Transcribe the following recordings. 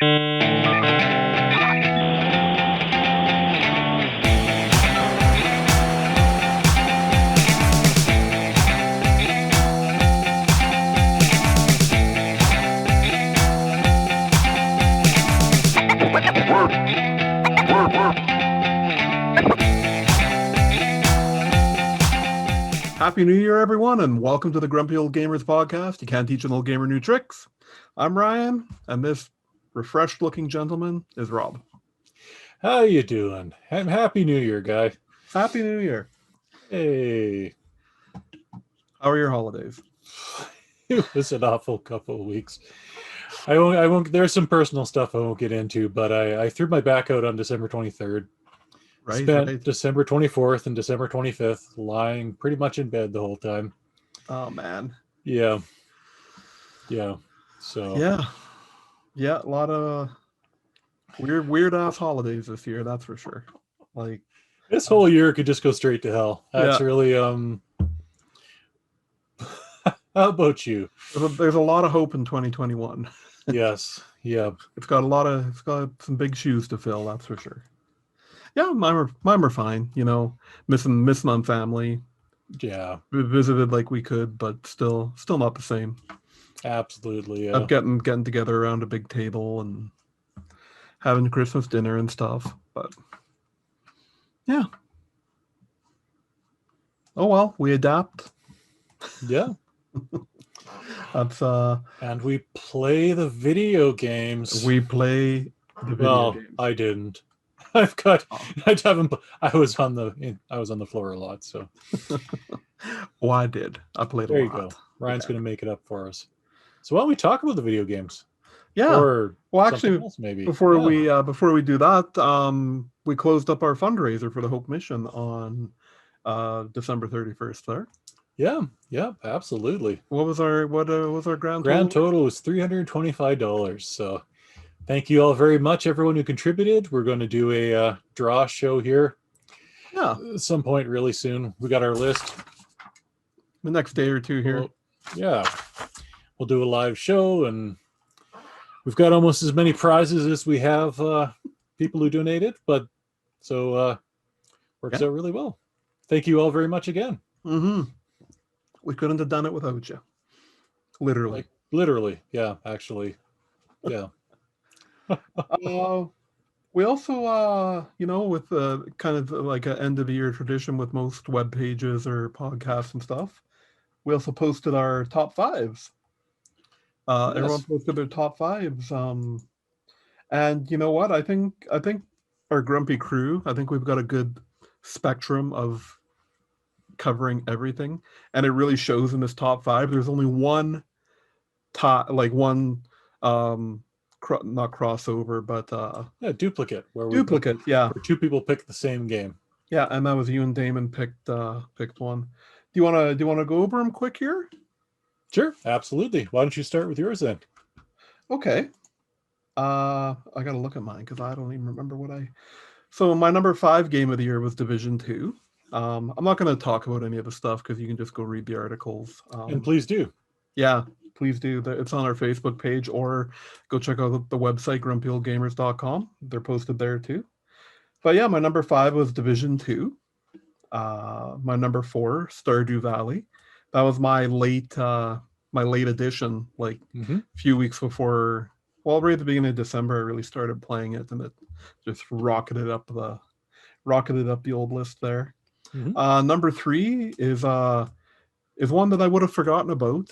Happy New Year, everyone, and welcome to the Grumpy Old Gamers podcast. You can't teach an old gamer new tricks. I'm Ryan, and this refreshed-looking gentleman is Rob. How you doing? Happy New Year, guy. Happy New Year. Hey. How are your holidays? It was an awful couple of weeks. I won't. There's some personal stuff I won't get into, but I threw my back out on December 23rd. Spent December 24th and December 25th lying pretty much in bed the whole time. Oh, man. Yeah. So yeah, a lot of weird ass holidays this year, that's for sure. Like this whole year could just go straight to hell. That's really How about you? There's a lot of hope in 2021. Yes. Yeah. It's got some big shoes to fill, that's for sure. Yeah, mine were fine. You know, missing on family. Yeah, we visited like we could, but still not the same. Absolutely. Yeah. Of getting together around a big table and having Christmas dinner and stuff. But yeah. Oh well, we adapt. Yeah. That's and we play the video games. We play the video games. I didn't. I was on the floor a lot, so. Oh, I did. I played a lot. There you go. Ryan's going to make it up for us. So why don't we talk about the video games? Yeah. Or well, actually, else, maybe before we do that, we closed up our fundraiser for the Hope Mission on December 31st. There. Yeah, absolutely. What was our grand total? Grand total was $325. So. Thank you all very much, everyone who contributed. We're going to do a draw show here. Yeah. At some point really soon. We got our list. The next day or two here. We'll do a live show, and we've got almost as many prizes as we have people who donated, but so works out really well. Thank you all very much again. Mm-hmm. We couldn't have done it without you. Literally. Literally, yeah, actually. Yeah. We also, with kind of like an end of the year tradition with most web pages or podcasts and stuff, we also posted our top fives. Yes. Everyone posted their top fives. And you know what? I think our grumpy crew, I think we've got a good spectrum of covering everything, and it really shows in this top five. There's only one not crossover, but duplicate. Where two people pick the same game. Yeah, and that was you and Damon picked one. Do you want to go over them quick here? Sure, absolutely. Why don't you start with yours then? Okay. I gotta look at mine because I don't even remember So my number 5 game of the year was Division 2. I'm not going to talk about any of the stuff because you can just go read the articles. And please do. Yeah. Please do. It's on our Facebook page, or go check out the website, grumpyoldgamers.com. They're posted there too. But yeah, my number 5 was Division 2. My number 4, Stardew Valley. That was my late edition, like a few weeks before. Well, right at the beginning of December, I really started playing it, and it just rocketed up the old list there. Mm-hmm. Number 3 is one that I would have forgotten about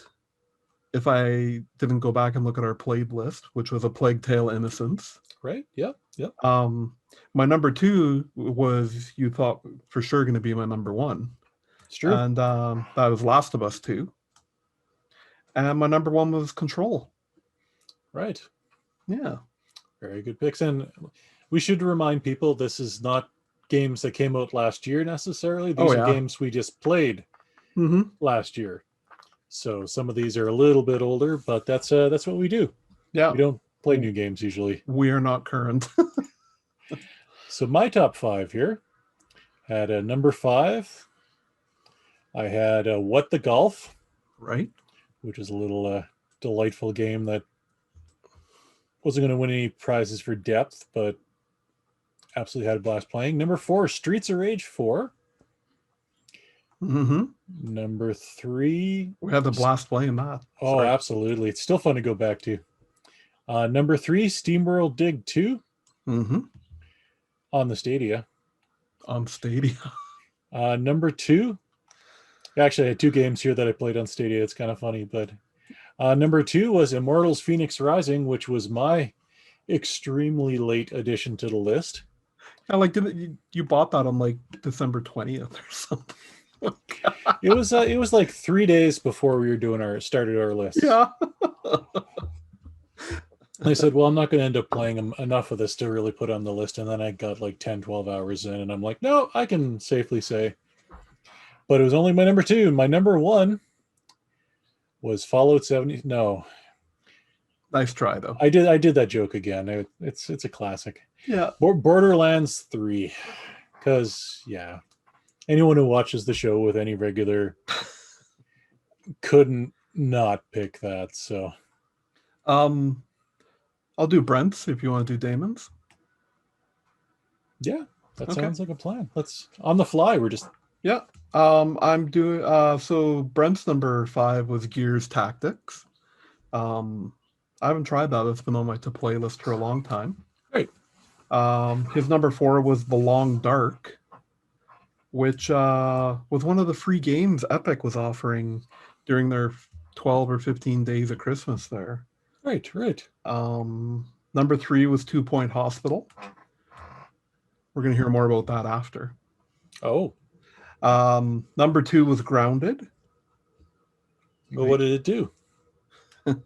if I didn't go back and look at our played list, which was A Plague Tale: Innocence. Right. Yep. My number 2 was, you thought for sure, going to be my number 1. It's true. And that was Last of Us 2. And my number 1 was Control. Right. Yeah. Very good picks. And we should remind people this is not games that came out last year necessarily. These are games we just played last year. So some of these are a little bit older, but that's what we do. Yeah. We don't play new games usually. We are not current. So my top 5 here had a number 5. I had What the Golf. Right. Which is a little delightful game that Wasn't going to win any prizes for depth, but absolutely had a blast playing. Number 4, Streets of Rage 4. Mm-hmm. Number 3. We had the blast playing that. Oh, absolutely. It's still fun to go back to. Number 3, SteamWorld Dig 2. Mm-hmm. On the Stadia. On Stadia. Number 2. Actually, I had 2 games here that I played on Stadia. It's kind of funny, but number 2 was Immortals Phoenix Rising, which was my extremely late addition to the list. I like you bought that on like December 20th or something. It was like 3 days before we were started our list. Yeah. I said, well, I'm not going to end up playing enough of this to really put on the list. And then I got like 10, 12 hours in, and I'm like, no, I can safely say. But it was only my number 2. My number 1 was Fallout 70. No. Nice try, though. I did that joke again. It's a classic. Yeah. Borderlands 3. Because, yeah. Anyone who watches the show with any regular couldn't not pick that. So, I'll do Brent's if you want to do Damon's. Yeah, that sounds like a plan. Let's on the fly. We're just I'm doing so Brent's number 5 was Gears Tactics. I haven't tried that. It's been on my to play list for a long time. Great. His number 4 was The Long Dark, which was one of the free games Epic was offering during their 12 or 15 days of Christmas there. Right. Number 3 was 2 Point Hospital. We're going to hear more about that after. Oh. Number 2 was Grounded. Well, what did it do? This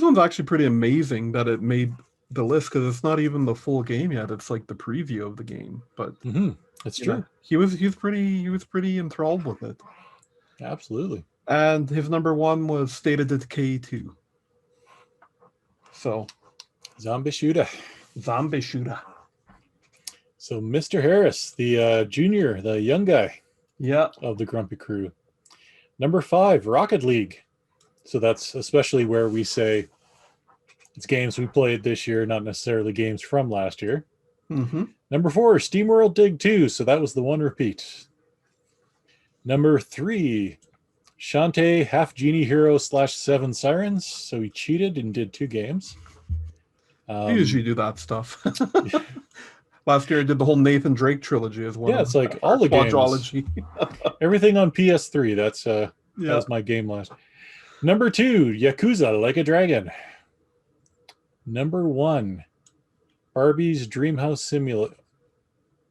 one's actually pretty amazing that it made the list, because it's not even the full game yet. It's like the preview of the game, but That's true. He was pretty enthralled with it. Absolutely. And his number 1 was State of Decay 2. So Zombie Shooter. So Mr. Harris, the junior, the young guy of the Grumpy Crew. Number 5, Rocket League. So that's especially where we say it's games we played this year, not necessarily games from last year. Mm-hmm. Number 4, SteamWorld Dig 2. So that was the one repeat. Number 3, Shantae Half Genie Hero / 7 Sirens. So he cheated and did 2 games. You usually do that stuff. Last year I did the whole Nathan Drake trilogy as well. Yeah, it's like all the quadrology. Everything on PS3. That was my game last. Number 2, Yakuza Like a Dragon. Number 1, Barbie's Dreamhouse Simulator.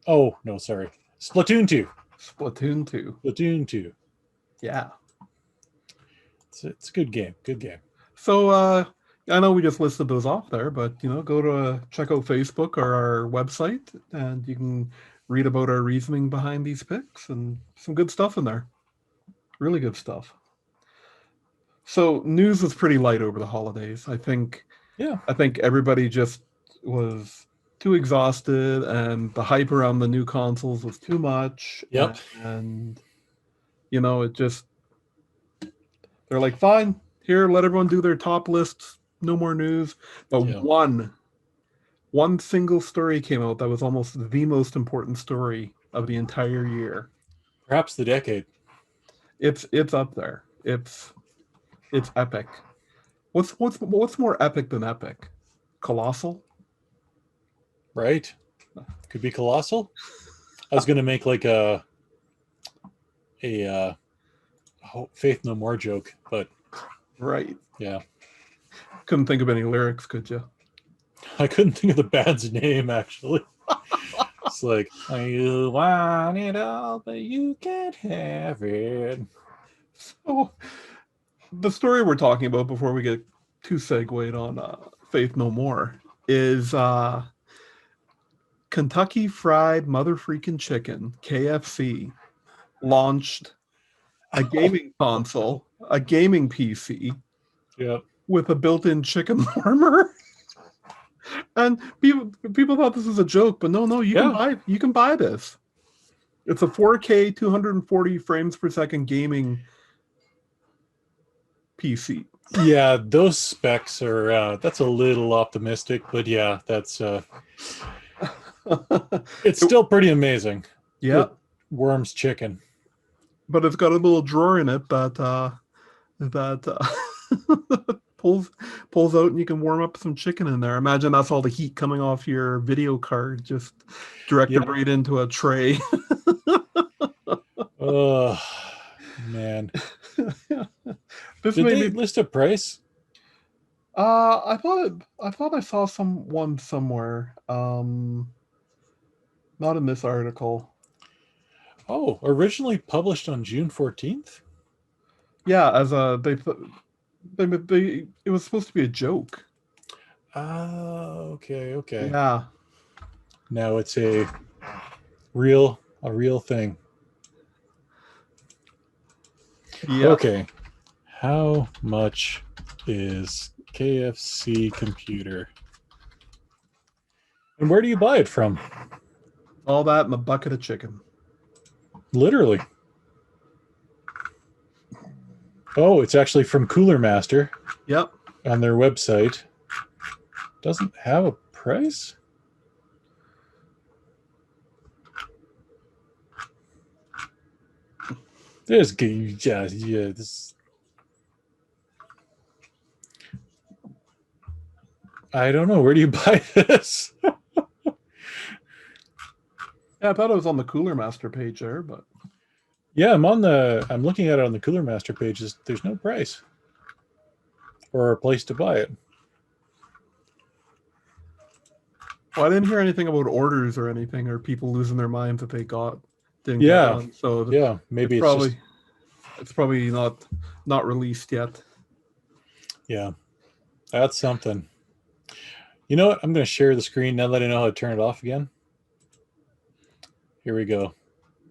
Oh, no, sorry. Splatoon 2. Splatoon 2. Yeah. It's a good game. Good game. So I know we just listed those off there, but go to check out Facebook or our website, and you can read about our reasoning behind these picks, and some good stuff in there. Really good stuff. So news was pretty light over the holidays. I think everybody just was too exhausted, and the hype around the new consoles was too much. Yep. And it just, they're like, fine, here, let everyone do their top lists. No more news. But one single story came out that was almost the most important story of the entire year. Perhaps the decade. It's up there. It's epic. What's more epic than epic? Colossal? Right. Could be Colossal. I was going to make like a Faith No More joke, but right. Yeah. Couldn't think of any lyrics, could you? I couldn't think of the band's name, actually. It's like, you want it all, but you can't have it. So, the story we're talking about before we get too segued on Faith No More is Kentucky Fried Mother Freaking Chicken, KFC, launched a gaming console, a gaming PC. Yep. With a built-in chicken warmer. And people thought this was a joke, but no, you can buy this. It's a 4K 240 frames per second gaming PC. Yeah, those specs are that's a little optimistic, but yeah, that's it's still pretty amazing. Yeah. With Worm's chicken. But it's got a little drawer in it that pulls out, and you can warm up some chicken in there. Imagine that's all the heat coming off your video card, just directed right into a tray. Oh man. This Did made they me list a price? I thought I saw one somewhere. Not in this article. Oh, originally published on June 14th? Yeah, as a they it was supposed to be a joke. Okay. Yeah. Now it's a real thing. Yeah. Okay. How much is KFC computer? And where do you buy it from? All that and a bucket of chicken. Literally. Oh, it's actually from Cooler Master. Yep. On their website. Doesn't have a price? There's this. I don't know. Where do you buy this? Yeah, I thought it was on the Cooler Master page there, but yeah, I'm looking at it on the Cooler Master pages. There's no price or a place to buy it. Well, I didn't hear anything about orders or anything, or people losing their minds that they didn't get one. So yeah, maybe it's probably not released yet. Yeah, that's something. You know what? I'm going to share the screen now that I know how to turn it off again. Here we go.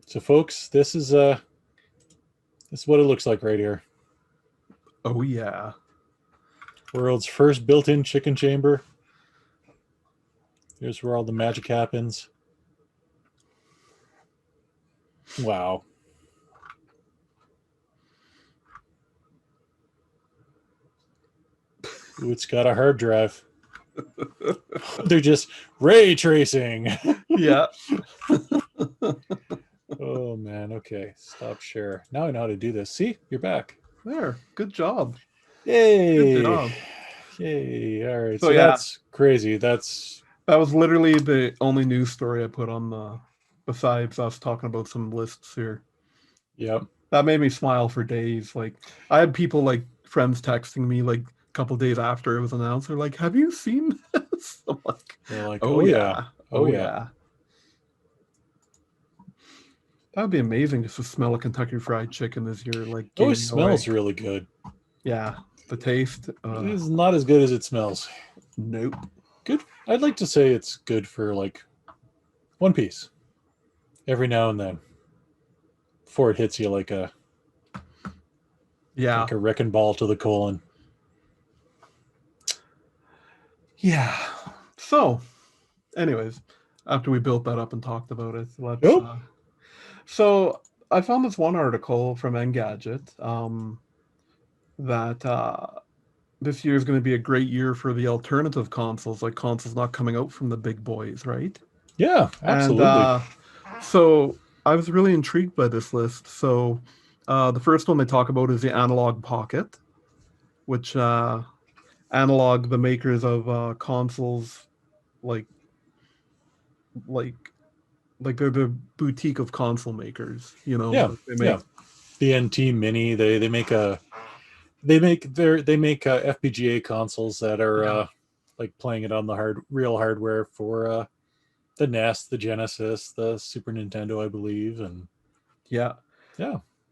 So, folks, this is what it looks like right here. Oh yeah, world's first built-in chicken chamber. Here's where all the magic happens. Wow. Ooh, it's got a hard drive. They're just ray tracing. Yeah. Oh man. Okay. Stop share. Now I know how to do this. See, you're back. There. Good job. Yay. Good job. Yay. All right. So yeah, that's crazy. That was literally the only news story I put on besides us talking about some lists here. Yep. That made me smile for days. Like I had people like friends texting me like a couple days after it was announced. They're like, "Have you seen this?" I'm like, they're like, "Oh yeah. Oh yeah." That would be amazing just to smell a Kentucky Fried Chicken as you're like. Oh, it smells really good. Yeah, the taste. It's not as good as it smells. Nope. Good. I'd like to say it's good for like one piece every now and then before it hits you like a wrecking ball to the colon. Yeah. So, anyways, after we built that up and talked about it, let's. So I found this one article from Engadget that this year is going to be a great year for the alternative consoles, like consoles not coming out from the big boys, right? Yeah, absolutely. And so I was really intrigued by this list. So the first one they talk about is the Analog Pocket, which Analog, the makers of consoles, like they're the boutique of console makers, you know. Yeah, they make the NT Mini. They make FPGA consoles that are like playing it on the real hardware for the NES, the Genesis, the Super Nintendo, I believe, and yeah.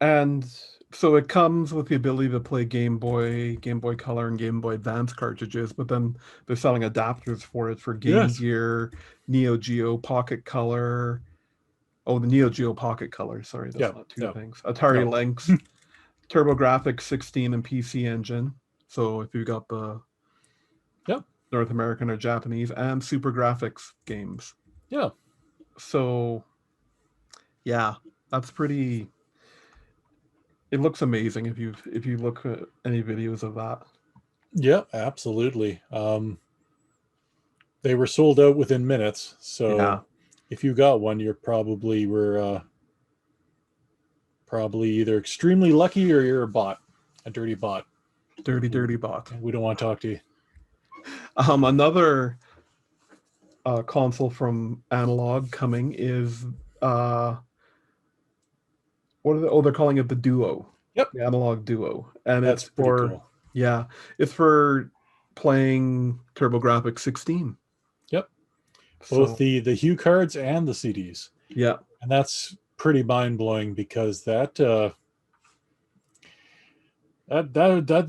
And so it comes with the ability to play Game Boy Color, and Game Boy Advance cartridges, but then they're selling adapters for it for Game Gear, Neo Geo Pocket Color. Oh, the Neo Geo Pocket Color. Sorry, that's not two things. Atari Lynx, TurboGrafx 16 and PC Engine. So if you got the North American or Japanese, and Super Graphics games. Yeah. So yeah, that's pretty. It looks amazing if you look at any videos of that. Yeah, absolutely. They were sold out within minutes, so if you got one, you probably were probably either extremely lucky or you're a dirty bot. Dirty bot. We don't want to talk to you. Another console from Analog coming is they're calling it the Duo. Yep, the Analog Duo, and that's it's for cool. it's for playing TurboGrafx 16. Yep, both the Hue cards and the CDs. Yeah, and that's pretty mind blowing because that'd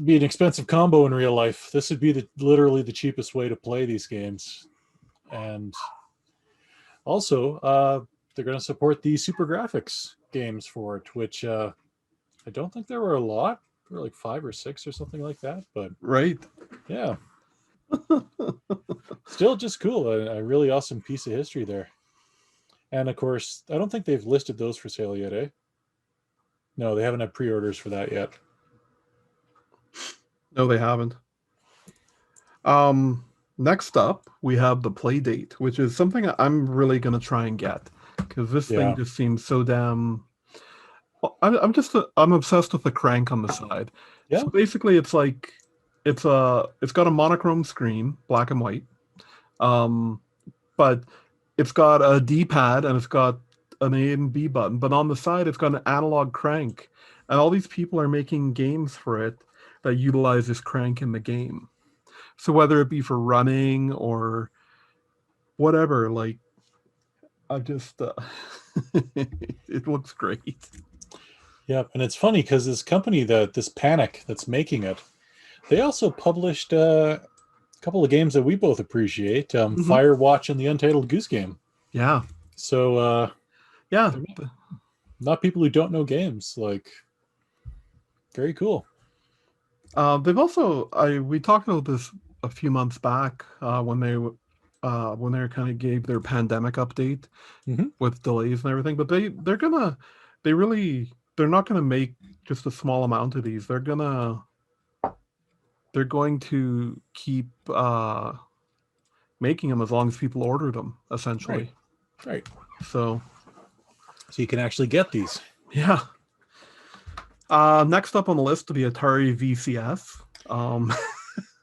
be an expensive combo in real life. This would be literally the cheapest way to play these games, and also they're going to support the Super Graphics games for it, which I don't think there were a lot. There were like 5 or 6 or something like that, but right. Yeah. Still just cool. A really awesome piece of history there. And of course, I don't think they've listed those for sale yet, eh? No, they haven't had pre-orders for that yet. No, they haven't. Next up, we have the Playdate, which is something I'm really going to try and get because this thing just seems so damn... I'm obsessed with the crank on the side. Yeah. So basically, it's like it's got a monochrome screen, black and white, but it's got a D-pad and it's got an A and B button. But on the side, it's got an analog crank, and all these people are making games for it that utilize this crank in the game. So whether it be for running or whatever, like I just it looks great. Yeah, and it's funny because this company, this Panic that's making it, they also published a couple of games that we both appreciate, Firewatch and the Untitled Goose Game. Yeah. So, yeah, not people who don't know games. Like, very cool. They've also we talked about this a few months back when they kind of gave their pandemic update with delays and everything. But they're not gonna make just a small amount of these. They're going to keep making them as long as people order them, essentially. Right. So you can actually get these. Yeah. Next up on the list to be Atari VCS.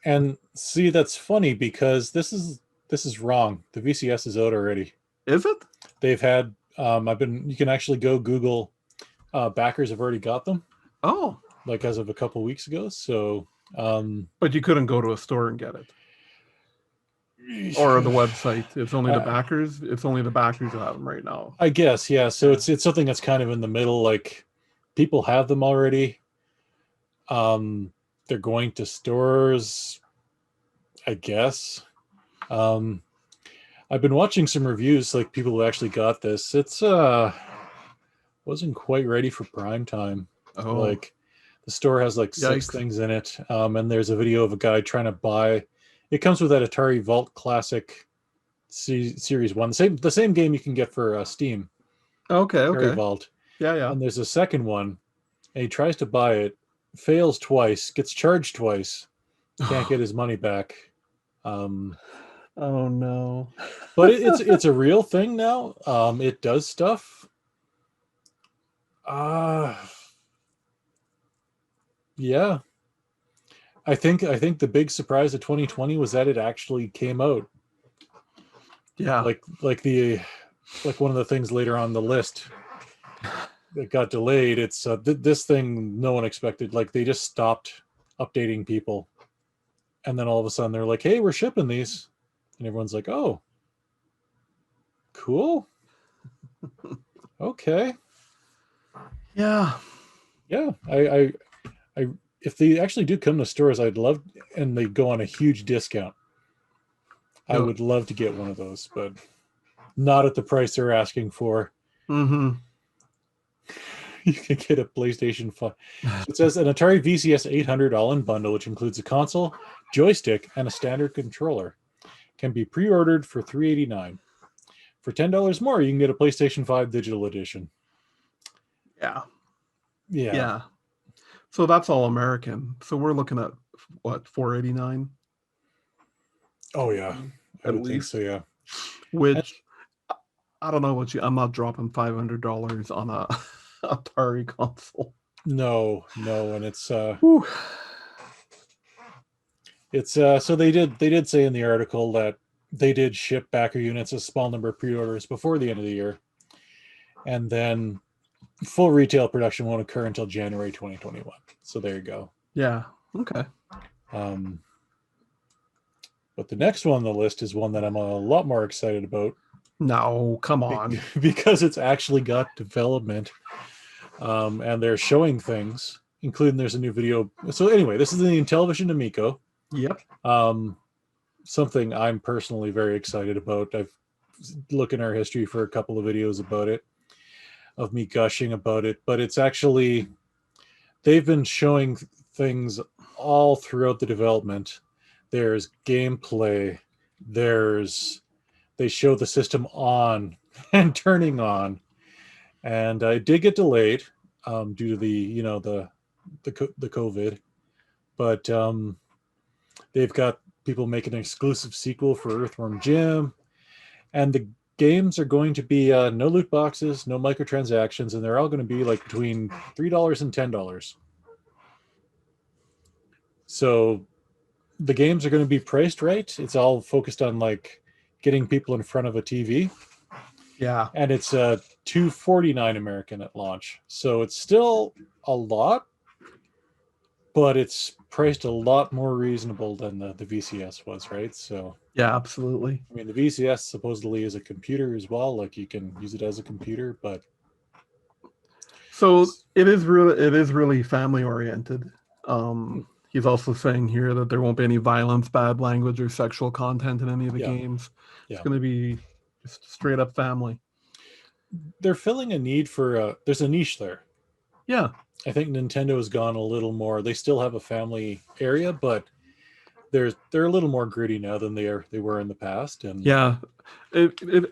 And see, that's funny because this is wrong. The VCS is out already. Is it? They've had you can actually go Google backers have already got them. Oh. Like as of a couple weeks ago. So but you couldn't go to a store and get it. Or the website. It's only the backers. It's only the backers who have them right now. I guess, yeah. So it's something that's kind of in the middle. Like people have them already. They're going to stores, I guess. I've been watching some reviews, like people who actually got this. It's wasn't quite ready for prime time. Oh. Like the store has like 6 things in it, and there's a video of a guy trying to buy. It comes with that Atari Vault Classic Series 1, the same game you can get for Steam. Okay. Atari Vault. Yeah. And there's a second one, and he tries to buy it, fails twice, gets charged twice, can't get his money back. Oh no! But it's a real thing now. It does stuff. Yeah. I think the big surprise of 2020 was that it actually came out. Yeah. Like one of the things later on the list that got delayed. It's this thing no one expected. Like they just stopped updating people, and then all of a sudden they're like, "Hey, we're shipping these," and everyone's like, "Oh, cool, okay, yeah." I if they actually do come to stores, I'd love, and they go on a huge discount. I would love to get one of those, but not at the price they're asking for. Mm-hmm. You can get a PlayStation 5. It says an Atari VCS 800 all-in bundle, which includes a console, joystick, and a standard controller. Can be pre-ordered for $389. For $10 more, you can get a PlayStation 5 digital edition. Yeah. Yeah. So that's all American. So we're looking at what, $489? Oh yeah, I At would think least. so. Yeah. Which I don't know what I'm not dropping $500 on a Atari console. No, and Whew. it's so they did say in the article that they did ship backer units, a small number of pre-orders before the end of the year, and then full retail production won't occur until January 2021. So there you go. Yeah. Okay. But the next one on the list is one that I'm a lot more excited about. No, come on. Because it's actually got development, and they're showing things, including there's a new video. So anyway, this is the Intellivision Amico. Yep. Something I'm personally very excited about. I've looked in our history for a couple of videos about it, of me gushing about it, but it's actually, they've been showing things all throughout the development. There's gameplay, they show the system on and turning on, and it did get delayed due to the the COVID, but they've got people making an exclusive sequel for Earthworm Jim, and the games are going to be no loot boxes, no microtransactions, and they're all going to be like between $3 and $10. So the games are going to be priced right. It's all focused on like getting people in front of a TV. Yeah. And it's $249 American at launch. So it's still a lot, but it's priced a lot more reasonable than the VCS was, right? So yeah, absolutely. I mean, the VCS supposedly is a computer as well, like you can use it as a computer, but so it is really family oriented. He's also saying here that there won't be any violence, bad language, or sexual content in any of the games. It's going to be just straight up family. They're filling a need for there's a niche there. Yeah. I think Nintendo has gone a little more. They still have a family area, but they're a little more gritty now than they were in the past. And yeah, in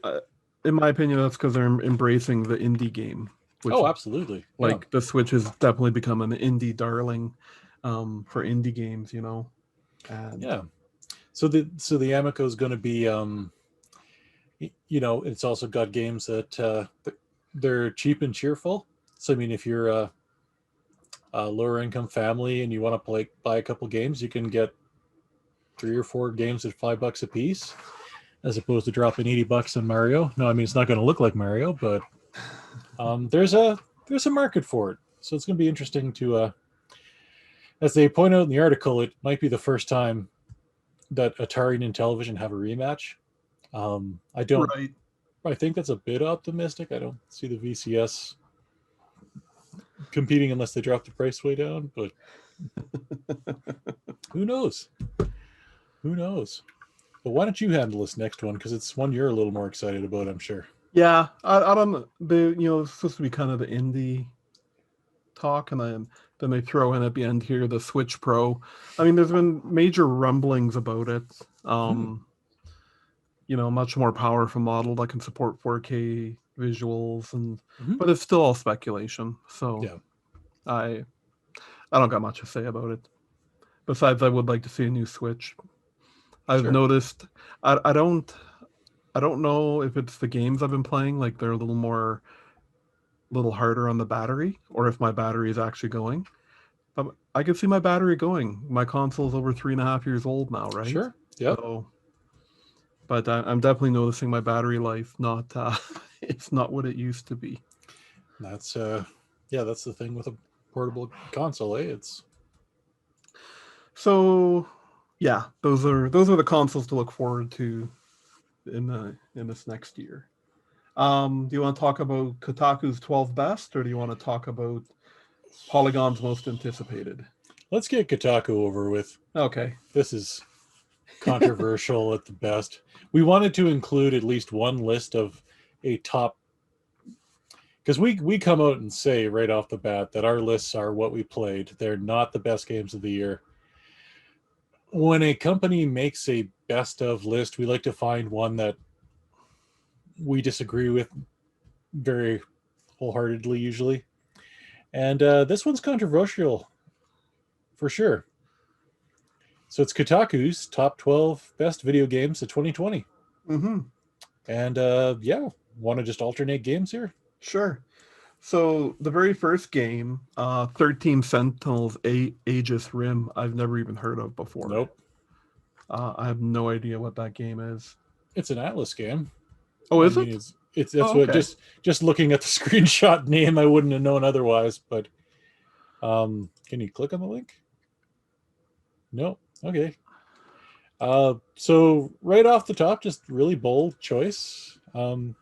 my opinion, that's because they're embracing the indie game. Which, absolutely. Like the Switch has definitely become an indie darling for indie games, you know. And yeah. So the Amico is going to be, it's also got games that they're cheap and cheerful. So I mean, if you're a lower income family and you want to buy a couple games, you can get 3 or 4 games at $5 a piece, as opposed to dropping $80 on Mario. No, I mean it's not going to look like Mario, but there's a market for it. So it's going to be interesting to, as they point out in the article, it might be the first time that Atari and Intellivision have a rematch. I think that's a bit optimistic. I don't see the VCS competing unless they drop the price way down, but who knows? But why don't you handle this next one, because it's one you're a little more excited about, I'm sure. Yeah, I don't. It's supposed to be kind of the indie talk, and then they throw in at the end here the Switch Pro. I mean, there's been major rumblings about it. Much more powerful model that can support 4K visuals, but it's still all speculation. So yeah. I don't got much to say about it. Besides, I would like to see a new Switch. I've noticed. I don't know if it's the games I've been playing, like they're a little harder on the battery, or if my battery is actually going. But I can see my battery going. My console's over 3.5 years old now, right? Sure. Yeah. But I'm definitely noticing my battery life it's not what it used to be. That's that's the thing with a portable console, It's so yeah, those are the consoles to look forward to in this next year. Do you want to talk about Kotaku's 12 best, or do you want to talk about Polygon's most anticipated? Let's get Kotaku over with. Okay. This is controversial at the best. We wanted to include at least one list of a top, because we come out and say right off the bat that our lists are what we played. They're not the best games of the year. When a company makes a best of list, we like to find one that we disagree with very wholeheartedly, usually. And this one's controversial. for sure. So it's Kotaku's top 12 best video games of 2020. Mm-hmm. And yeah, want to just alternate games here? Sure. So the very first game, 13 Sentinels Aegis Rim, I've never even heard of before. Nope. I have no idea what that game is. It's an Atlas game. Oh, is it? It's that's what okay. just looking at the screenshot name, I wouldn't have known otherwise. But can you click on the link? No. Okay. So right off the top, just really bold choice. Are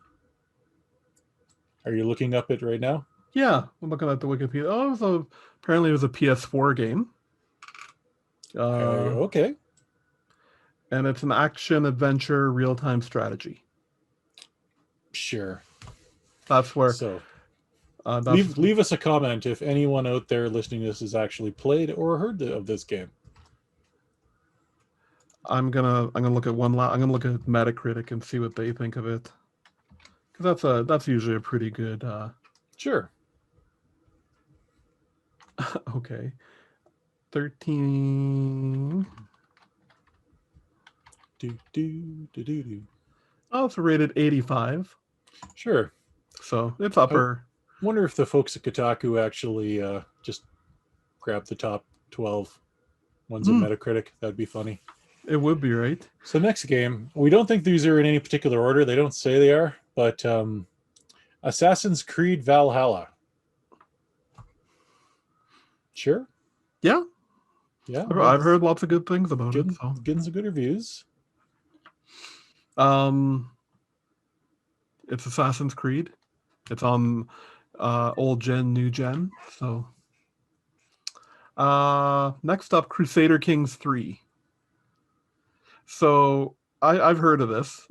you looking up it right now? Yeah, I'm looking at the Wikipedia. Oh, apparently it was a PS4 game. Okay. And it's an action-adventure real-time strategy. Sure. That's where... So leave us a comment if anyone out there listening to this has actually played or heard of this game. I'm gonna look at I'm gonna look at Metacritic and see what they think of it, because that's usually a pretty good. Sure. Okay, 13. Oh, it's rated 85. Sure. So it's upper. I wonder if the folks at Kotaku actually just grab the top 12 ones in Metacritic. That'd be funny. It would be, right? So next game, we don't think these are in any particular order. They don't say they are, but Assassin's Creed Valhalla. Sure. Yeah. Yeah. I've heard lots of good things about it. So. Getting some good reviews. It's Assassin's Creed. It's on old gen, new gen. So next up, Crusader Kings 3. So I've heard of this.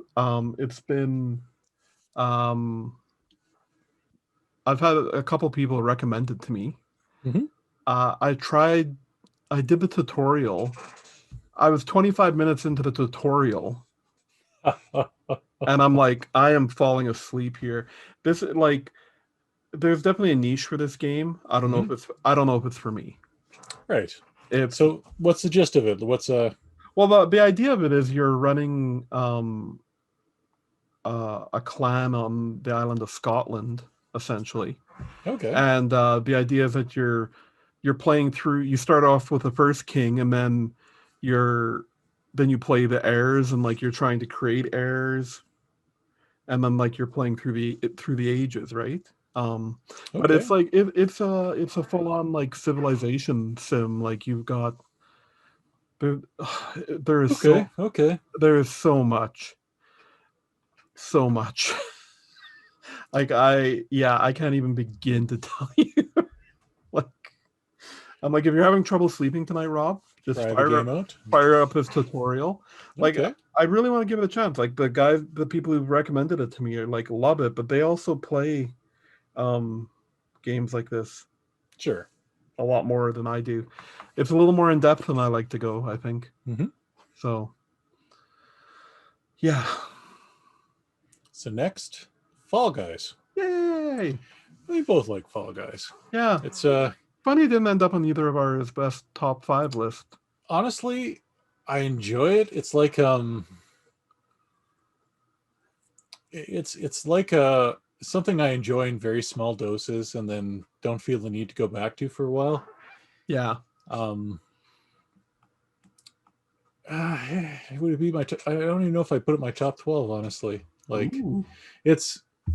It's been I've had a couple people recommend it to me. Mm-hmm. I did the tutorial. I was 25 minutes into the tutorial. And I'm like, I am falling asleep here. There's definitely a niche for this game. I don't know if it's for me. Right. So what's the gist of it? Well, the idea of it is you're running a clan on the island of Scotland, essentially. Okay. And the idea is that you're playing through. You start off with the first king, and then you play the heirs, and like you're trying to create heirs, and then like you're playing through the ages, right? But it's like it's a full on like civilization sim. Like you've got. There is there is so much like I can't even begin to tell you. Like I'm like, if you're having trouble sleeping tonight, Rob, just fire up this tutorial. Like I really want to give it a chance. Like the people who recommended it to me are like love it, but they also play games like this. Sure. A lot more than I do. It's a little more in depth than I like to go, I think. Mm-hmm. So, yeah. So next, Fall Guys. Yay! We both like Fall Guys. Yeah. It's funny it didn't end up on either of our best top 5 list. Honestly, I enjoy it. It's like it's like something I enjoy in very small doses and then don't feel the need to go back to for a while. Yeah. Would it be I don't even know if I put it in my top 12, honestly. Like it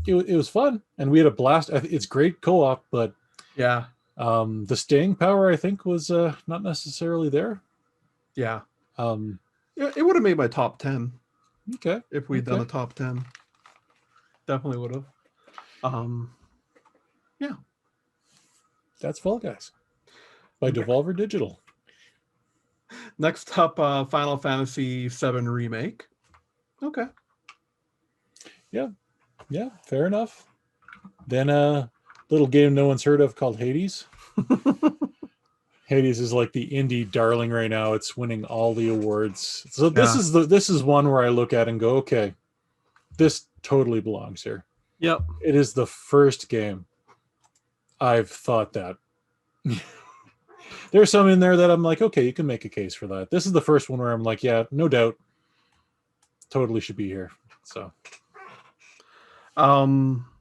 was fun and we had a blast. It's great co-op, but yeah. The staying power I think was not necessarily there. Yeah. It would have made my top 10. Okay. If we'd done a top 10. Definitely would have. Yeah. That's Fall Guys by Devolver Digital. Next up, Final Fantasy VII Remake. Okay. Yeah, fair enough. Then a little game no one's heard of called Hades. Hades is like the indie darling right now. It's winning all the awards. So this is one where I look at and go, okay, this totally belongs here. Yep. It is the first game I've thought that. There's some in there that I'm like, okay, you can make a case for that. This is the first one where I'm like, yeah, no doubt, totally should be here. So,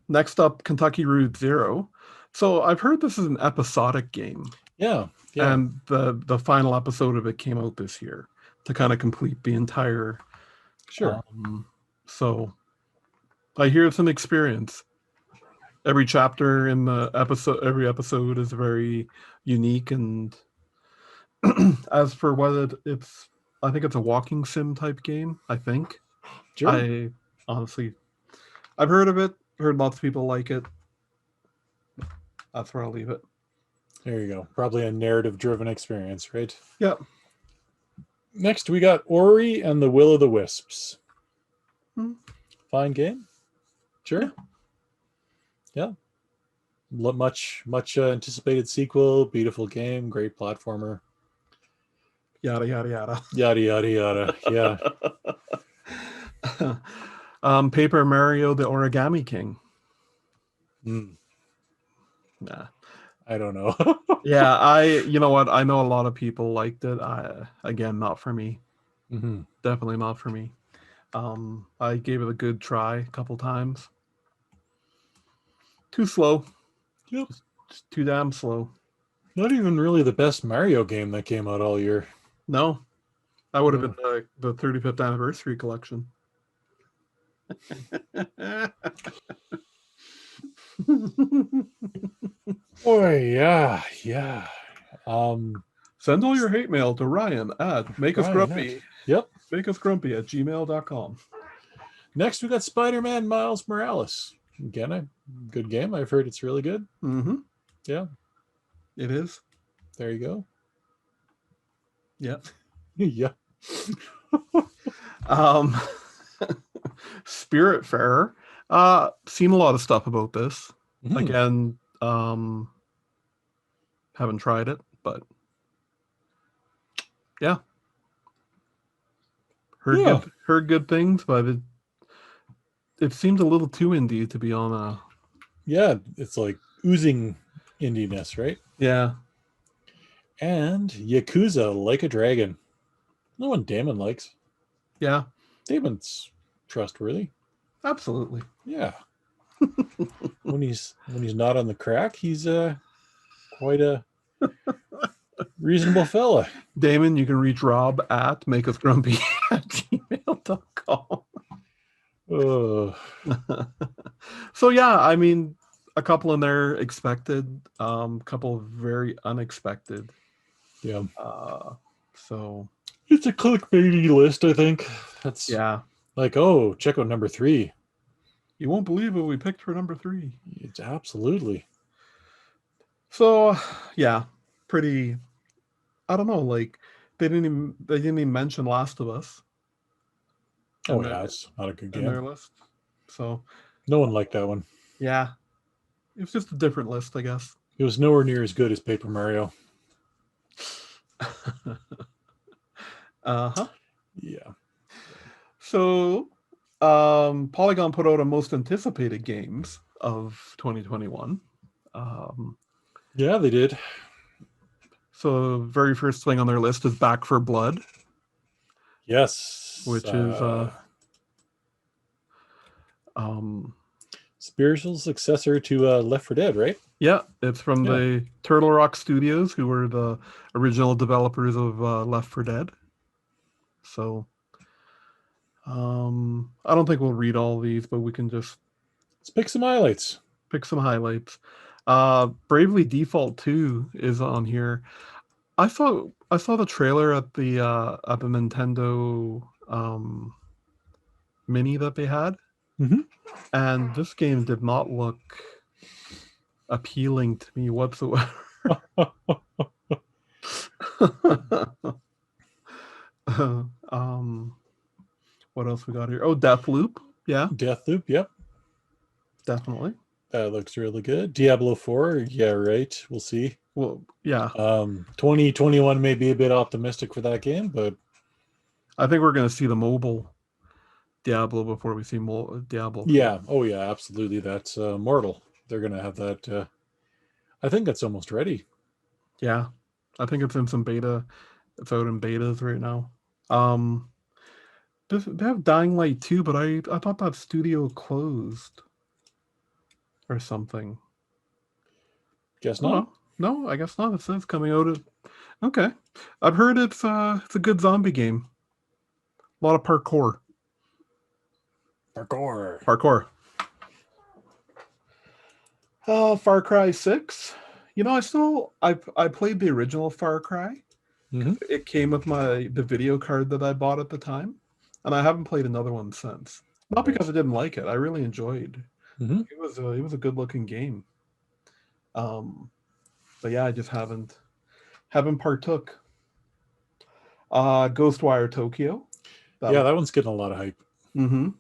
next up, Kentucky Route Zero. So I've heard this is an episodic game. Yeah. And the final episode of it came out this year to kind of complete the entire. Sure. So I hear it's an experience. Every chapter in the episode, every episode is very unique. And as for whether it's, I think it's a walking sim type game. I think. Sure. I honestly, I've heard of it. Heard lots of people like it. That's where I'll leave it. There you go. Probably a narrative-driven experience, right? Yeah. Next, we got Ori and the Will of the Wisps. Fine game. Sure. Yeah. Much anticipated sequel. Beautiful game. Great platformer. Yada yada yada. Yada yada yada. Yeah. Paper Mario: The Origami King. Nah. I don't know. Yeah, you know what? I know a lot of people liked it. Again, not for me. Definitely not for me. I gave it a good try a couple times. Too slow. Yep. Just too damn slow. Not even really the best Mario game that came out all year. No. That would have been the 35th anniversary collection. Boy, yeah. Send all your hate mail to Ryan at makeusgrumpy. Yep. makeusgrumpy@gmail.com. Next, we got Spider-Man Miles Morales. Again, a good game. I've heard it's really good. Yeah. It is. There you go. Yeah. Yeah. Spiritfarer. Seen a lot of stuff about this. Again, haven't tried it, but yeah. Heard good things, but it seems a little too indie to be on a. Yeah, it's like oozing indiness, right? Yeah. And Yakuza Like a Dragon. No one Damon likes. Yeah. Damon's trustworthy. Absolutely. Yeah. when he's not on the crack, he's quite a reasonable fella. Damon, you can reach Rob at makeusgrumpy@gmail.com. So yeah, I mean, a couple in there expected, couple very unexpected. Yeah. So it's a clickbaity list, I think. That's like, oh, check out number 3. You won't believe what we picked for number 3. It's absolutely. So yeah, pretty. I don't know. Like they didn't even mention Last of Us. Oh yeah, it's not a good game. In their list. So no one liked that one. Yeah, it was just a different list, I guess. It was nowhere near as good as Paper Mario. Yeah. So Polygon put out a most anticipated games of 2021. Yeah, they did. So the very first thing on their list is Back for Blood. Yes. Which is spiritual successor to Left 4 Dead, right? Yeah, it's from the Turtle Rock Studios, who were the original developers of Left 4 Dead. So I don't think we'll read all these, but we can just let's pick some highlights. Bravely Default 2 is on here. I saw the trailer at the Nintendo Mini that they had, and this game did not look appealing to me whatsoever. What else we got here? Oh, Deathloop. Yeah. Deathloop, yep. Definitely. That looks really good. Diablo 4, yeah, right. We'll see. Well, yeah. 2021 may be a bit optimistic for that game, but I think we're going to see the mobile Diablo before we see Diablo 4. Yeah. Oh, yeah, absolutely. That's Mortal. They're going to have that. I think that's almost ready. Yeah. I think it's in some beta. It's out in betas right now. They have Dying Light 2, but I thought that studio closed or something. Guess not. No, I guess not. It says coming out of... Okay. I've heard it's a good zombie game. A lot of parkour. Parkour. Far Cry 6. You know, I played the original Far Cry. Mm-hmm. It came with the video card that I bought at the time, and I haven't played another one since. Not because I didn't like it. I really enjoyed. Mm-hmm. It was a good looking game. But yeah, I just haven't partook. Ghostwire Tokyo. That one's getting a lot of hype. Mm-hmm.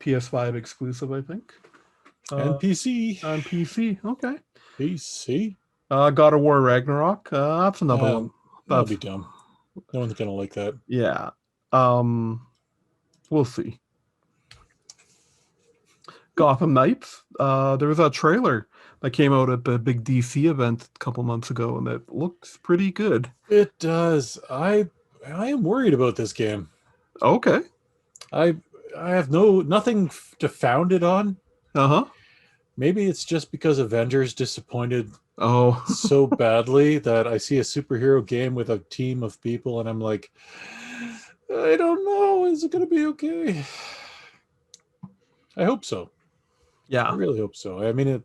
PS5 exclusive, I think. And PC. On PC, okay. PC. God of War Ragnarok. That's another one. That'll be dumb. No one's gonna like that. Yeah. We'll see. Gotham Knights. There was a trailer that came out at the big DC event a couple months ago, and it looks pretty good. It does. I am worried about this game. Okay. I have nothing to found it on. Uh-huh. Maybe it's just because Avengers disappointed Oh, so badly that I see a superhero game with a team of people and I'm like, I don't know. Is it going to be okay? I hope so. Yeah. I really hope so. I mean,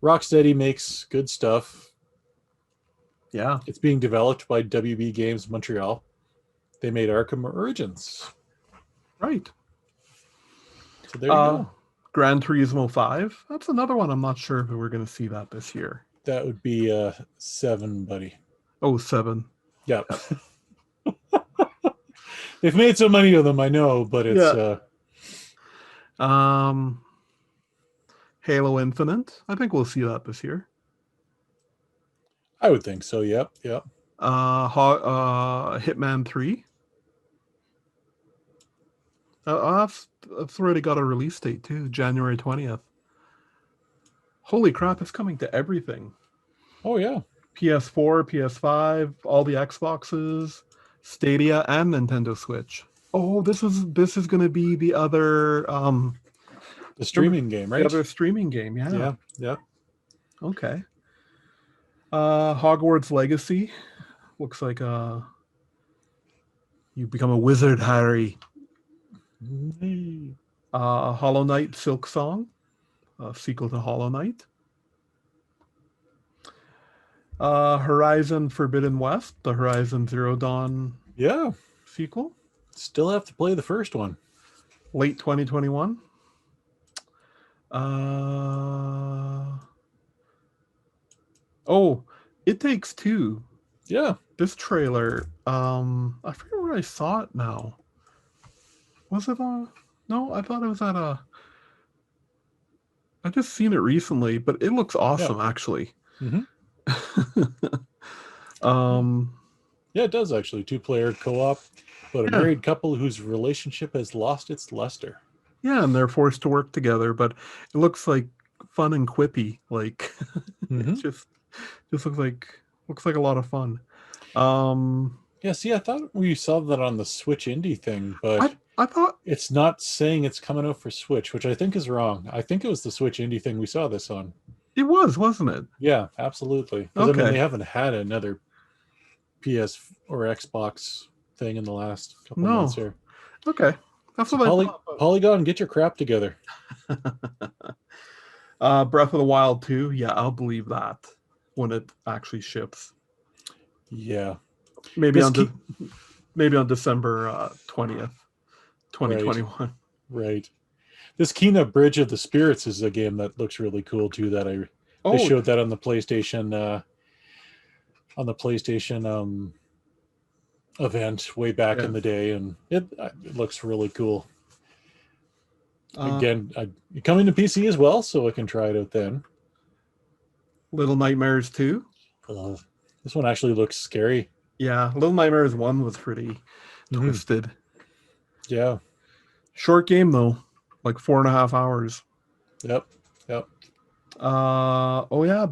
Rocksteady makes good stuff. Yeah. It's being developed by WB Games Montreal. They made Arkham Origins. Right. So there you go. Gran Turismo 5. That's another one. I'm not sure if we're going to see that this year. That would be 7, buddy. Oh, 7. Yep. They've made so many of them, I know, but it's... Halo Infinite. I think we'll see that this year. I would think so, yep. Hitman 3. That's already got a release date too, January 20th. Holy crap, it's coming to everything. Oh yeah. PS4, PS5, all the Xboxes, Stadia, and Nintendo Switch. Oh, this is going to be the other the streaming game, right? The other streaming game, yeah. Yeah. Okay. Hogwarts Legacy. Looks like you become a wizard, Harry. Hollow Knight Silk Song, sequel to Hollow Knight. Horizon Forbidden West, the Horizon Zero Dawn sequel. Still have to play the first one. Late 2021. It Takes Two. Yeah. This trailer, I forget where I saw it now. Was it no, I thought it was at I just seen it recently, but it looks awesome actually. Mm-hmm. Yeah, it does actually. 2-player co-op, but a married couple whose relationship has lost its luster. Yeah, and they're forced to work together, but it looks like fun and quippy. Like it just looks like a lot of fun. Yeah, see, I thought we saw that on the Switch Indie thing, but I thought it's not saying it's coming out for Switch, which I think is wrong. I think it was the Switch Indie thing we saw this on. It was, wasn't it? Yeah, absolutely. Because I mean, they haven't had another PS or Xbox thing in the last couple months here. Okay, that's what I thought. Polygon, get your crap together. Breath of the Wild 2. Yeah, I'll believe that when it actually ships. Yeah. Maybe on December 20th, 2021. Right. This Kena Bridge of the Spirits is a game that looks really cool too. That they showed that on the PlayStation event way back in the day, and it looks really cool. Again, coming to PC as well, so I can try it out then. Little Nightmares 2. This one actually looks scary. Yeah, Little Nightmares 1 was pretty twisted. Yeah. Short game though, like 4.5 hours. Yep. The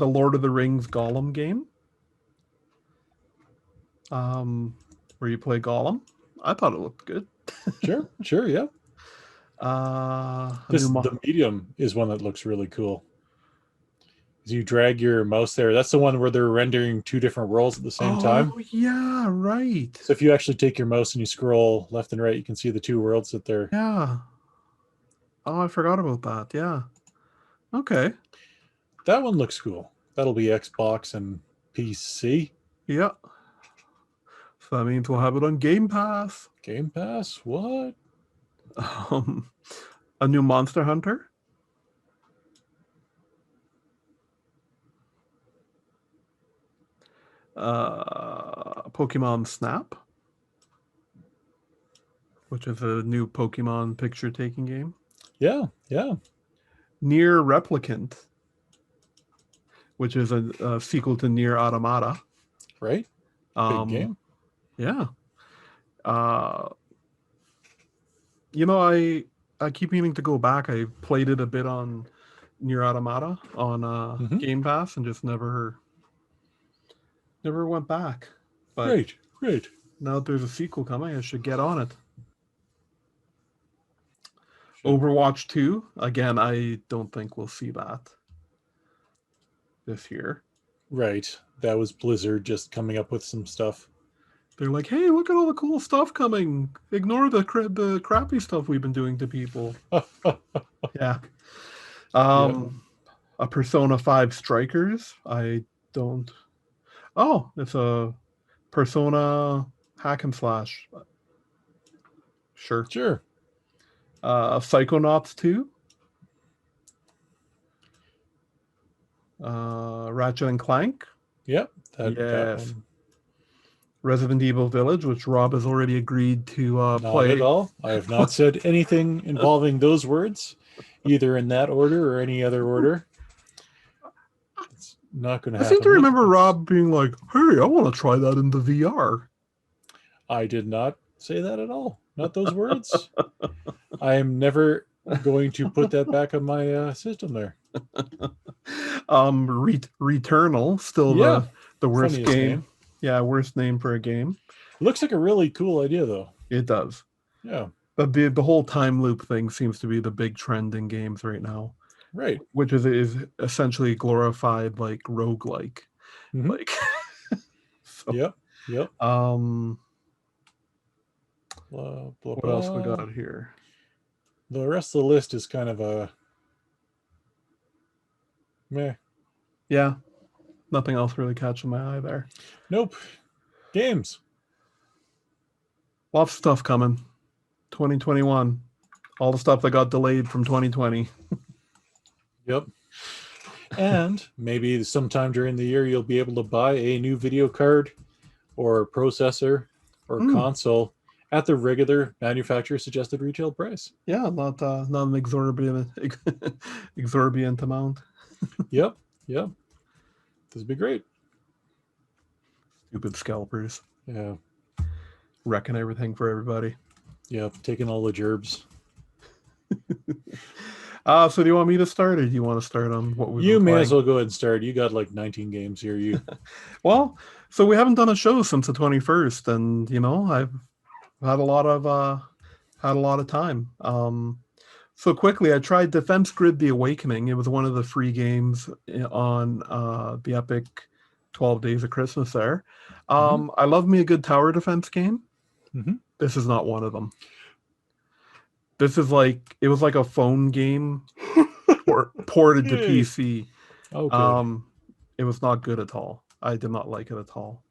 Lord of the Rings Gollum game. where you play Gollum. I thought it looked good. Sure, yeah. The medium is one that looks really cool. You drag your mouse there. That's the one where they're rendering 2 different worlds at the same time. Oh, yeah, right. So if you actually take your mouse and you scroll left and right, you can see the 2 worlds that they're... Yeah. Oh, I forgot about that. Yeah. Okay. That one looks cool. That'll be Xbox and PC. Yeah. So that means we'll have it on Game Pass. Game Pass? What? A new Monster Hunter. Pokemon Snap, which is a new Pokemon picture-taking game. Yeah. Nier Replicant, which is a sequel to Nier Automata. Right. Big game. Yeah. I keep meaning to go back. I played it a bit on Nier Automata on Game Pass and just never went back. But right. Now that there's a sequel coming, I should get on it. Overwatch 2, again, I don't think we'll see that this year. Right. That was Blizzard just coming up with some stuff. They're like, hey, look at all the cool stuff coming. Ignore the crappy stuff we've been doing to people. Yeah. A Persona 5 Strikers. I don't... Oh, it's a Persona hack and slash. Sure. Psychonauts 2. Ratchet and Clank. Yep. Yes. That one. Resident Evil Village, which Rob has already agreed to play. Not at all. I have not said anything involving those words, either in that order or any other order. It's not going to happen. I seem to remember Rob being like, hey, I want to try that in the VR. I did not say that at all. Not those words. I am never going to put that back on my system there. Returnal, still the worst Funniest game. name. Yeah, worst name for a game. It looks like a really cool idea, though. It does. Yeah. But the whole time loop thing seems to be the big trend in games right now. Right. Which is essentially glorified like roguelike. Mm-hmm. Like so, Yep. What else we got here? The rest of the list is kind of a meh. Yeah. Nothing else really catching my eye there. Nope. Games. Lots of stuff coming. 2021. All the stuff that got delayed from 2020. Yep. And maybe sometime during the year you'll be able to buy a new video card or processor or console at the regular manufacturer suggested retail price. Yeah, not an exorbitant amount. Yep. This would be great. Stupid scalpers. Yeah. Wrecking everything for everybody. Yeah, taking all the gerbs. So do you want me to start, or do you want to start on what we've been may playing? As well go ahead and start. You got like 19 games here. You Well, so we haven't done a show since the 21st, and I've had a lot of time. So quickly, I tried Defense Grid: The Awakening. It was one of the free games on the Epic 12 Days of Christmas there. I love me a good tower defense game. This is not one of them. This is it was like a phone game ported to PC. Oh, good. It was not good at all. I did not like it at all.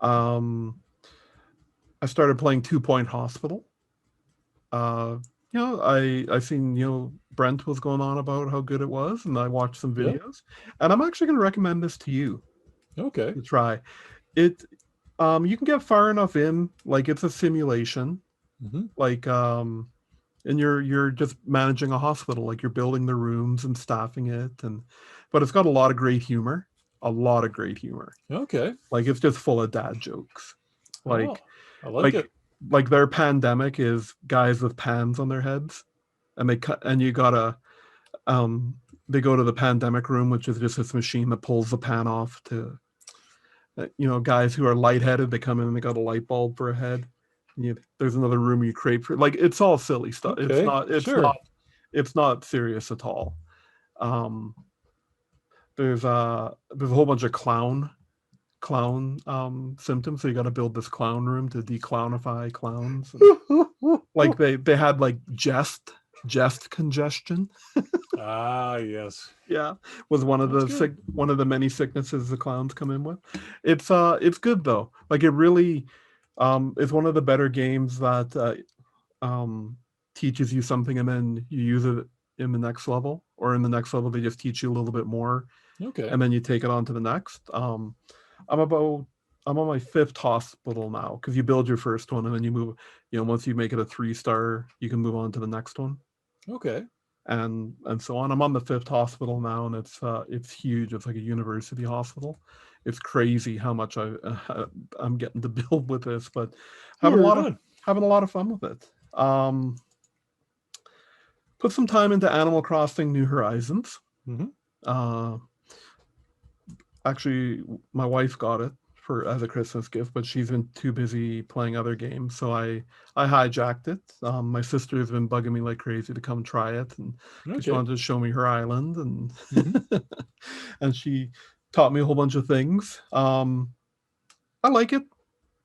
I started playing 2 Point Hospital. I seen Brent was going on about how good it was, and I watched some videos, and I'm actually going to recommend this to you. Okay. To try it. You can get far enough in, it's a simulation, and you're just managing a hospital, you're building the rooms and staffing it, but it's got a lot of great humor. Okay. It's just full of dad jokes. I like it. Their pandemic is guys with pans on their heads, and they go to the pandemic room, which is just this machine that pulls the pan off guys who are lightheaded, they come in and they got a light bulb for a head. There's another room you create for, like, it's all silly stuff. Okay, It's not serious at all. There's a whole bunch of clown symptoms, so you got to build this clown room to declownify clowns. Like they had like jest congestion. Yes. Yeah, was one of the many sicknesses the clowns come in with. It's good though. Like, it really is one of the better games that teaches you something and then you use it in the next level, or in the next level they just teach you a little bit more. Okay. And then you take it on to the next. I'm on my 5th hospital now, because you build your first one and then you move. Once you make it a 3-star, you can move on to the next one. Okay. And so on. I'm on the 5th hospital now, and it's huge. It's like a university hospital. It's crazy how much I'm getting to build with this, but having a lot of fun with it. Put some time into Animal Crossing New Horizons. Actually, my wife got it as a Christmas gift, but she's been too busy playing other games, so I hijacked it. My sister has been bugging me like crazy to come try it, and she wanted to show me her island, and and she taught me a whole bunch of things. I like it.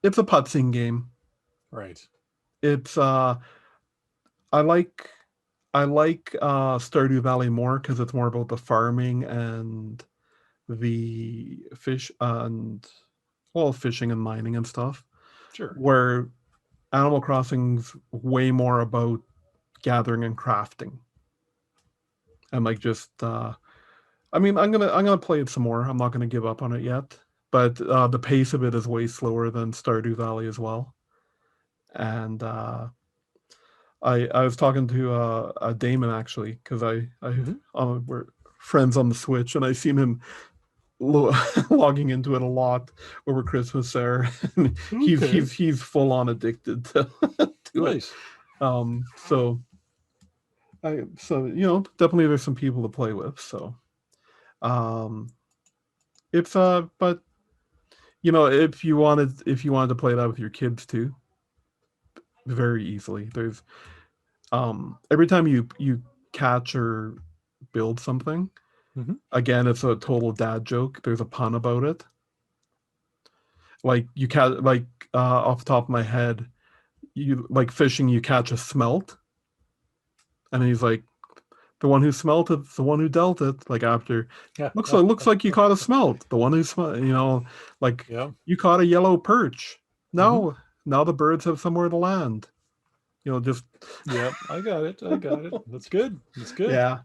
It's a putzing game. Right. It's I like Stardew Valley more because it's more about the farming and the fish and fishing and mining and stuff. Sure. Where Animal Crossing's way more about gathering and crafting. And like just I'm gonna play it some more. I'm not gonna give up on it yet. But the pace of it is way slower than Stardew Valley as well. And I was talking to a Damon, actually, because we're friends on the Switch, and I seen him logging into it a lot over Christmas there. He's full on addicted to nice. it. So definitely there's some people to play with. So it's but if you wanted to play that with your kids too, very easily. There's every time you catch or build something, again, it's a total dad joke. There's a pun about it. Like off the top of my head, you like fishing, you catch a smelt, and he's like, the one who smelt it's the one who dealt it. Like, after looks like you caught a smelt. The one who smelt, you caught a yellow perch. Now the birds have somewhere to land. Just I got it. That's good. Yeah,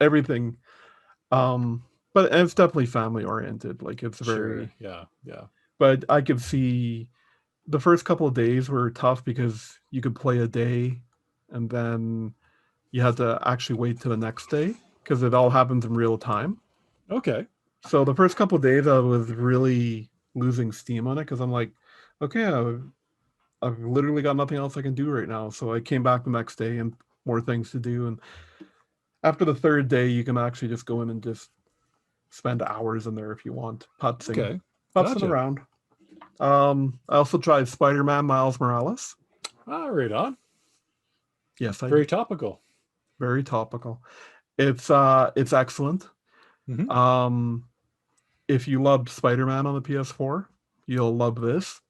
everything. But it's definitely family oriented. Like, it's very yeah. But I could see the first couple of days were tough because you could play a day and then you had to actually wait till the next day because it all happens in real time. Okay. So the first couple of days I was really losing steam on it because I'm like, okay, I've literally got nothing else I can do right now. So I came back the next day and more things to do. And after the 3rd day, you can actually just go in and just spend hours in there if you want, putzing around. I also tried Spider-Man Miles Morales. Right on. Yes, very topical. Very topical. It's excellent. If you loved Spider-Man on the PS4, you'll love this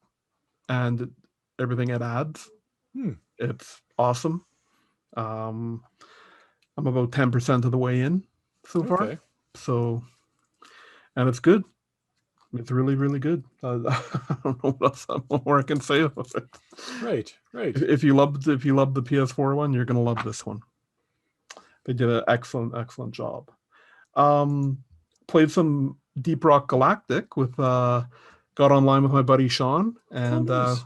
and everything it adds. It's awesome. I'm about 10% of the way in so far. So, and it's good. It's really, really good. I don't know what else more I can say about it. Right. If you love the PS4 one, you're gonna love this one. They did an excellent job. Played some Deep Rock Galactic with got online with my buddy Sean, and nice.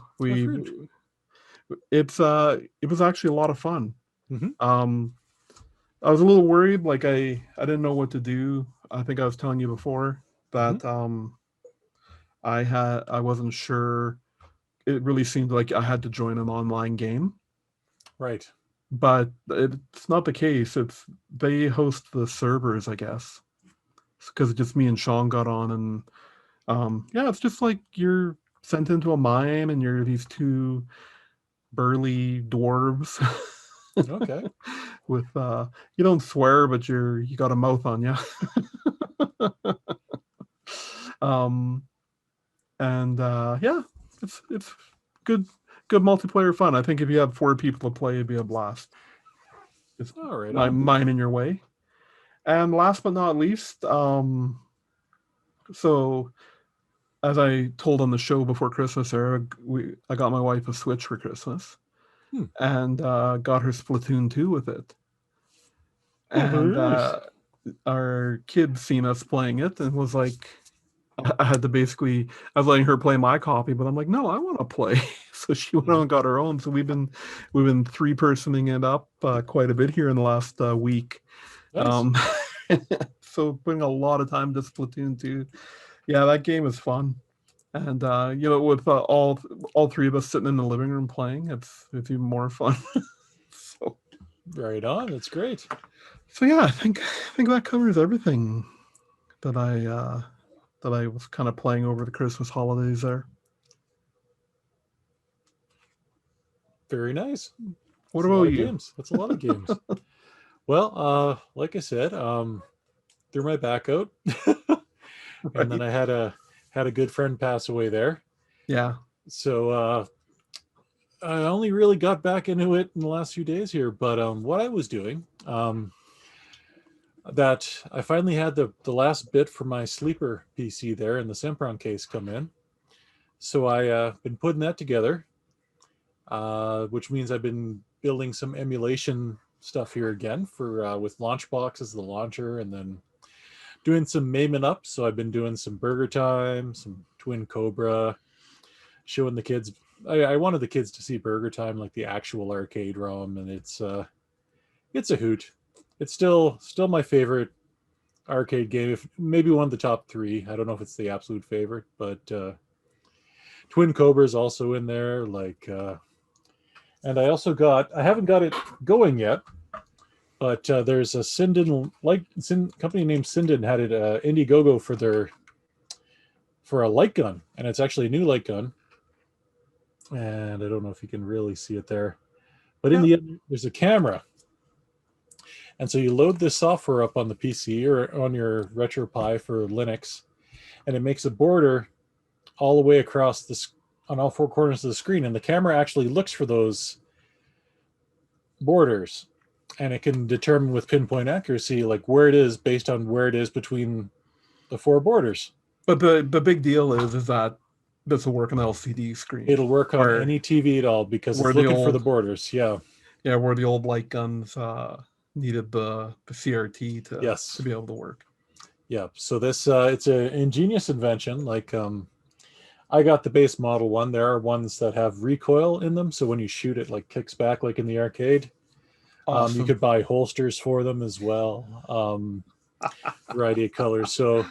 it was actually a lot of fun. I was a little worried, like I didn't know what to do. I think I was telling you before that I wasn't sure. It really seemed like I had to join an online game. Right. But it's not the case. They host the servers, I guess. Because just me and Sean got on, and Yeah, it's just like you're sent into a mine and you're these two burly dwarves. Okay. With you don't swear, but you got a mouth on you. um and yeah, it's good multiplayer fun. I think if you had 4 people to play, it'd be a blast. Just All right. On. mine in your way. And last but not least, so as I told on the show before Christmas, I got my wife a Switch for Christmas, and got her Splatoon 2 with it. Oh, very And nice. our kid seen us playing it and was like, I had to basically, I was letting her play my copy, but I'm like, no, I want to play. So she went out and got her own. So we've been 3-personing it up quite a bit here in the last week. Nice. So putting a lot of time to Splatoon 2. Yeah, that game is fun. And with all 3 of us sitting in the living room playing, it's even more fun. So right on. That's great. So yeah, I think that covers everything that I was kind of playing over the Christmas holidays there. Very nice. What about you? Games. That's a lot of games. Well, like I said, threw my back out, Right. and then I had a good friend pass away there. Yeah. So I only really got back into it in the last few days here. But what I was doing, that I finally had the last bit for my sleeper PC there in the Sempron case come in. So I been putting that together, which means I've been building some emulation stuff here again for with Launchbox as the launcher, and then doing some Mame up. So I've been doing some Burgertime, some Twin Cobra, showing the kids. I wanted the kids to see Burgertime, like the actual arcade ROM, and it's a hoot. It's still my favorite arcade game, if maybe one of the top 3. I don't know if it's the absolute favorite, but Twin Cobra is also in there. Like, and I haven't got it going yet, but there's a Sinden company named Sinden had it Indiegogo for a light gun, and it's actually a new light gun. And I don't know if you can really see it there, but in the end, there's a camera. And so you load this software up on the PC or on your RetroPie for Linux, and it makes a border all the way across on all 4 corners of the screen. And the camera actually looks for those borders, and it can determine with pinpoint accuracy like where it is based on where it is between the 4 borders. But the big deal is that this will work on the LCD screen. It'll work on any TV at all because it's looking for the borders. Yeah. Yeah, where the old light guns needed the CRT to be able to work. Yeah. So this it's an ingenious invention. Like I got the base model one. There are ones that have recoil in them, so when you shoot it, like kicks back like in the arcade. Awesome. You could buy holsters for them as well. Variety of colors. So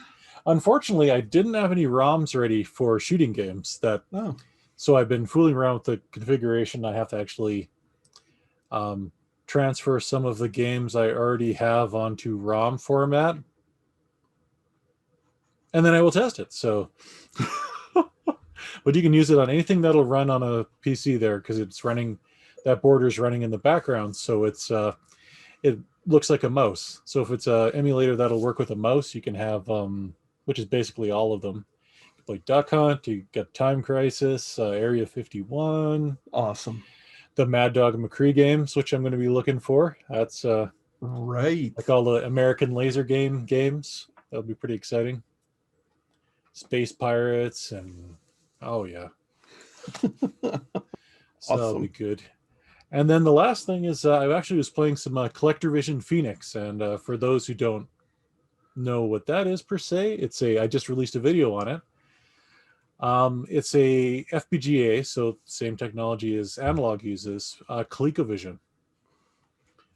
unfortunately, I didn't have any ROMs ready for shooting games. So I've been fooling around with the configuration. I have to actually transfer some of the games I already have onto ROM format, and then I will test it. So, but you can use it on anything that'll run on a PC there, because it's running. That border's running in the background, so it's it looks like a mouse. So if it's an emulator that'll work with a mouse, you can have which is basically all of them. You play Duck Hunt, you get Time Crisis, Area 51. Awesome. The Mad Dog and McCree games, which I'm going to be looking for. That's right. Like all the American laser games. That'll be pretty exciting. Space Pirates and oh yeah. So that'll be good. And then the last thing is I actually was playing some Collectorvision Phoenix, and for those who don't know what that is per se, I just released a video on it. It's a FPGA, so same technology as Analog uses, ColecoVision.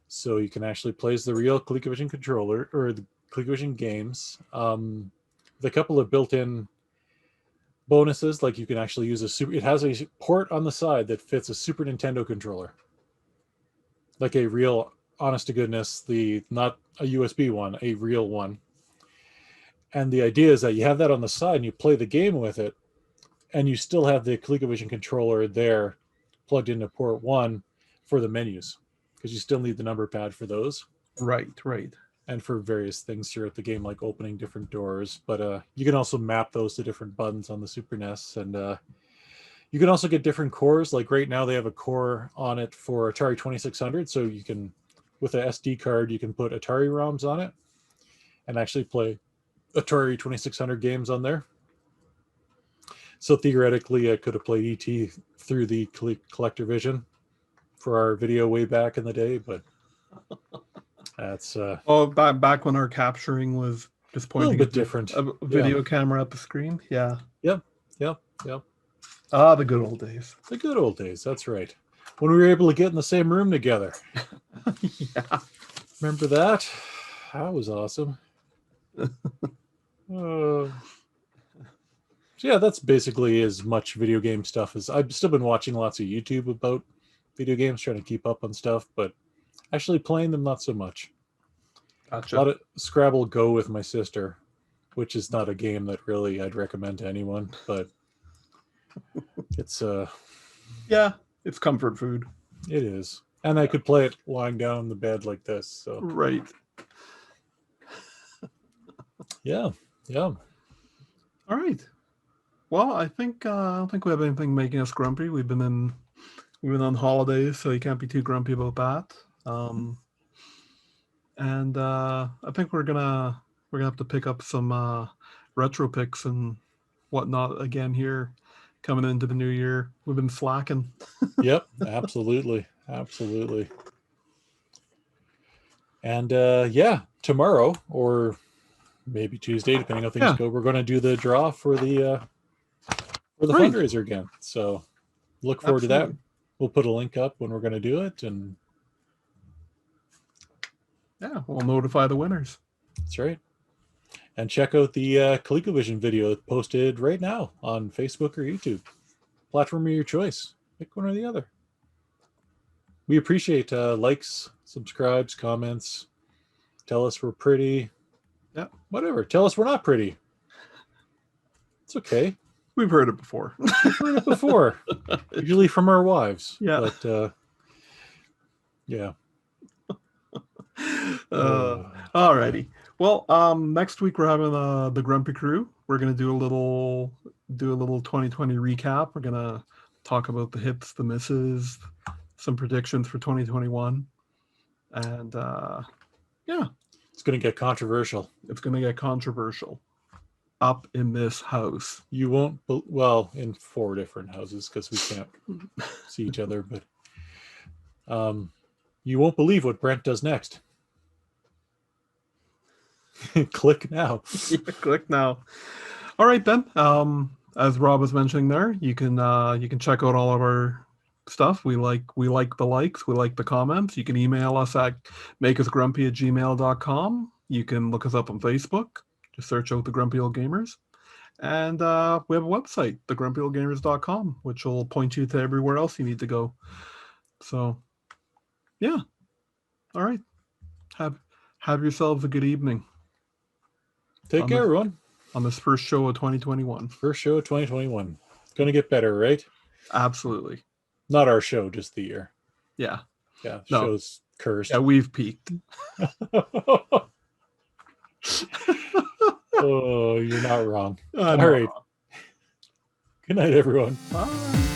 So you can actually play as the real ColecoVision controller or the ColecoVision games. With a couple of built-in bonuses, like you can actually use it has a port on the side that fits a Super Nintendo controller. Like a real, honest to goodness, not a USB one, a real one. And the idea is that you have that on the side and you play the game with it, and you still have the ColecoVision controller there plugged into port 1 for the menus, because you still need the number pad for those. Right. And for various things throughout the game, like opening different doors. But you can also map those to different buttons on the Super NES. And you can also get different cores. Like right now, they have a core on it for Atari 2600. So you can, with an SD card, you can put Atari ROMs on it and actually play Atari 2600 games on there. So theoretically, I could have played ET through the Collectorvision for our video way back in the day, but that's back when our capturing was just pointing a little bit different. A video camera at the screen. Yeah. Yep. Ah, the good old days. The good old days. That's right. When we were able to get in the same room together. Yeah. Remember that? That was awesome. So yeah, that's basically as much video game stuff as I've still been watching lots of YouTube about video games, trying to keep up on stuff, but actually playing them, not so much. Gotcha. A lot of Scrabble Go with my sister, which is not a game that really I'd recommend to anyone, but it's yeah, it's comfort food. It is. And I could play it lying down on the bed like this. So right. Yeah. All right. Well, I don't think we have anything making us grumpy. We've been on holidays, so you can't be too grumpy about that. And I think we're gonna have to pick up some retro picks and whatnot again here coming into the new year. We've been slacking. Yep, absolutely. And tomorrow or maybe Tuesday, depending on how things go, we're going to do the draw for the fundraiser again. So look forward to that. We'll put a link up when we're going to do it, and yeah, we'll notify the winners. That's right. And check out the ColecoVision video posted right now on Facebook or YouTube. Platform of your choice. Pick one or the other. We appreciate likes, subscribes, comments. Tell us we're pretty. Yeah. Whatever. Tell us we're not pretty. It's okay. We've heard it before. Usually from our wives. Yeah. But yeah. Alrighty. Well, next week we're having the Grumpy Crew. We're gonna do a little 2020 recap. We're gonna talk about the hits, the misses, some predictions for 2021, and it's gonna get controversial. It's gonna get controversial up in this house. You won't. In 4 different houses because we can't see each other, but you won't believe what Brent does next. Click now. Click now. All right then. As Rob was mentioning there, you can check out all of our stuff. We like the likes, we like the comments. You can email us at makeusgrumpy@gmail.com. You can look us up on Facebook. Just search out the Grumpy Old Gamers. And we have a website, thegrumpyoldgamers.com, which will point you to everywhere else you need to go. So yeah. All right. Have yourselves a good evening. Take care, everyone. On this first show of 2021. First show of 2021. Going to get better, right? Absolutely. Not our show, just the year. Yeah. Yeah, show's cursed. Yeah, we've peaked. Oh, you're not wrong. All right. Good night, everyone. Bye.